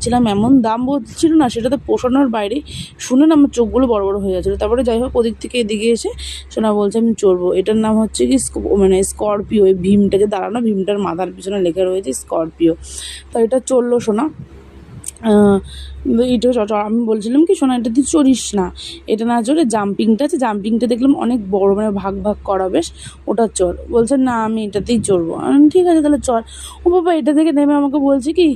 ছিলাম, এমন দাম বলছিল না, সেটা তো পোষানোর বাইরে। শুনে না আমার চোখগুলো বড় বড় হয়ে যাচ্ছিলো। তারপরে যাই হোক ওদিক থেকে এদিকে এসে সোনা বলছে আমি চড়বো। এটার নাম হচ্ছে কি মানে স্করপিও। এই ভীমটাকে দাঁড়ানো, ভীমটার মাথার পিছনে লেখা রয়েছে স্করপিও। তো এটা চললো সোনা। এটা আমি বলছিলাম কি সোনা এটা তুই চড়িস না, এটা না চড়ে জাম্পিংটা আছে, জাম্পিংটা দেখলাম অনেক বড়, মানে ভাগ ভাগ করা বেশ, ওটা চড়। বলছে না আমি এটাতেই চড়বো। আমি ঠিক আছে তাহলে চল। ও বাবা এটা থেকে নেমে আমাকে বলছে কি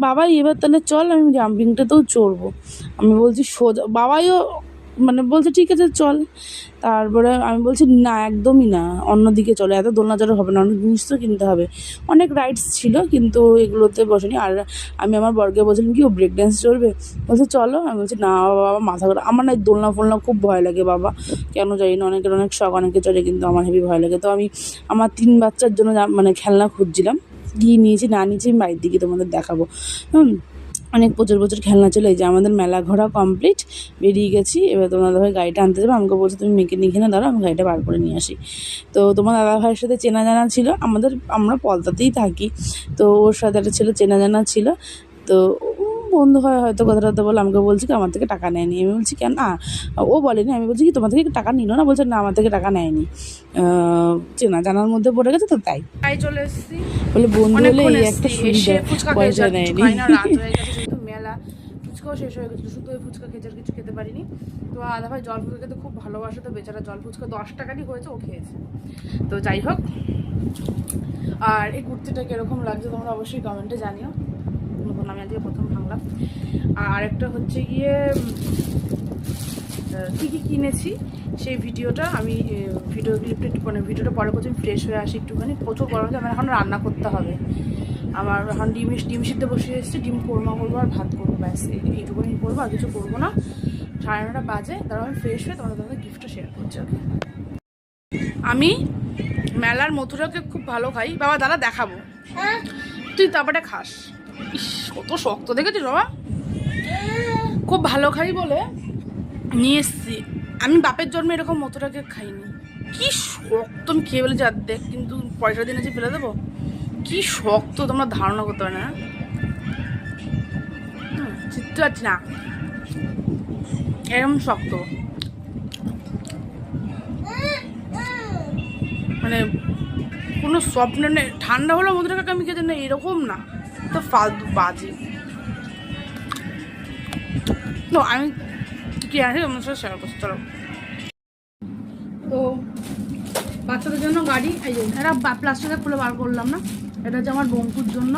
বাবা এবার তাহলে চল আমি জাম্পিংটাতেও চড়বো। আমি বলছি সোজা, বাবাইও মানে বলছে ঠিক আছে চল। তারপরে আমি বলছি না একদমই না, অন্যদিকে চলো, এত দোলনা চড়া হবে না, অনেক জিনিস তো কিনতে হবে। অনেক রাইডস ছিল কিন্তু এগুলোতে বসেনি। আর আমি আমার বরকে বলছিলাম কি ও ব্রেক ড্যান্স চলবে, বলছে চলো। আমি বলছি না বাবা মাথা ঘোরা, আমার না দোলনা ফোলনা খুব ভয় লাগে বাবা, কেন জানি না, অনেকের অনেক শখ, অনেকে চলে কিন্তু আমার হেবি ভয় লাগে। তো আমি আমার 3 বাচ্চার জন্য মানে খেলনা খুঁজছিলাম, গিয়ে নিয়েছি না নিয়েছি আমি বাড়ির দিকে তোমাদের দেখাবো। অনেক প্রচুর প্রচুর খেলনা ছিল। এই যে আমাদের মেলা ঘোরা কমপ্লিট, বেরিয়ে গেছি। এবার তোমার দাদাভাই গাড়িটা আনতে যাবে, আমাকে বলছে তুমি মেয়েকে নিয়ে দাঁড়াও আমি গাড়িটা বার করে নিয়ে আসি। তো তোমার দাদাভাইয়ের সাথে চেনা জানা ছিল, আমরা পলতাতেই থাকি, তো ওর সাথে একটা ছিল চেনা জানা ছিল। তো বন্ধু হয় হয়তো, কথা টথা বলে আমাকে বলছি কি আমার থেকে টাকা নেয়নি। আমি বলছি কেন, ও বলেনি। আমি বলছি কি তোমার থেকে টাকা নিল না, বলছে না আমার থেকে টাকা নেয়নি, চেনা জানার মধ্যে পড়ে গেছে তো তাই চলে এসেছি। বলে বন্ধু হলে এই একটা সুবিধা, পয়সা নেয়নি। মেলা ফুচকাও শেষ হয়ে গেছিলো, শুধু ওই ফুচকা খেয়েছে, আর কিছু খেতে পারিনি। তো দাদাভাই জল ফুচকা খেতে খুব ভালোবাসে, তো বেচারা জল ফুচকা 10 টাকারই হয়েছে, ও খেয়েছে। তো যাই হোক, আর এই কুর্তিটা কীরকম লাগছে তোমরা অবশ্যই কমেন্টে জানিও। নতুন আমি আজকে প্রথম ভাঙলাম। আর একটা হচ্ছে গিয়ে কী কী কিনেছি সেই ভিডিওটা আমি ভিডিও ক্লিপটা একটু মানে ভিডিওটা পরে করছি। আমি ফ্রেশ হয়ে আসি একটুখানি, প্রচুর গরম হচ্ছে, আমার এখন রান্না করতে হবে। আমার এখন ডিম সিদ্ধ বসিয়ে এসেছি, ডিম কোরমা করবো আর ভাত করবো, ব্যাস এইটুকুনি করবো, আর কিছু করবো না। 9:30 বাজে, তারপর আমি ফ্রেশ হয়ে তোমাদের গিফটটা শেয়ার করছি। ওকে, আমি মেলার মথুরাকে খুব ভালো খাই বাবা, দাদা দেখাবো, তুই তারপরে খাস। ইস কত শক্ত দেখেছিস বাবা, খুব ভালো খাই বলে নিয়ে এসছি। আমি বাপের জন্মে এরকম মথুরাকে খাইনি, কি শক্ত। আমি খেয়ে বলেছি অর্ধেক, কিন্তু পয়সা দিনে যে ফেলে দেবো, কি শক্ত তোমরা ধারণা করতে পারে না। চিনতে পারছি না, এরকম শক্ত, মানে কোনো স্বপ্ন নেই। ঠান্ডা হলো মধুটাকে আমি খেতে না, এরকম না তো ফালতু বাজে। তো আমি কি আছে তোমার সাথে শেয়ার করছি, চলো। তো বাচ্চাদের জন্য গাড়ি, এই যে এটা প্লাস্টিকটা খুলে বার করলাম না, এটা হচ্ছে আমার বঙ্কুর জন্য।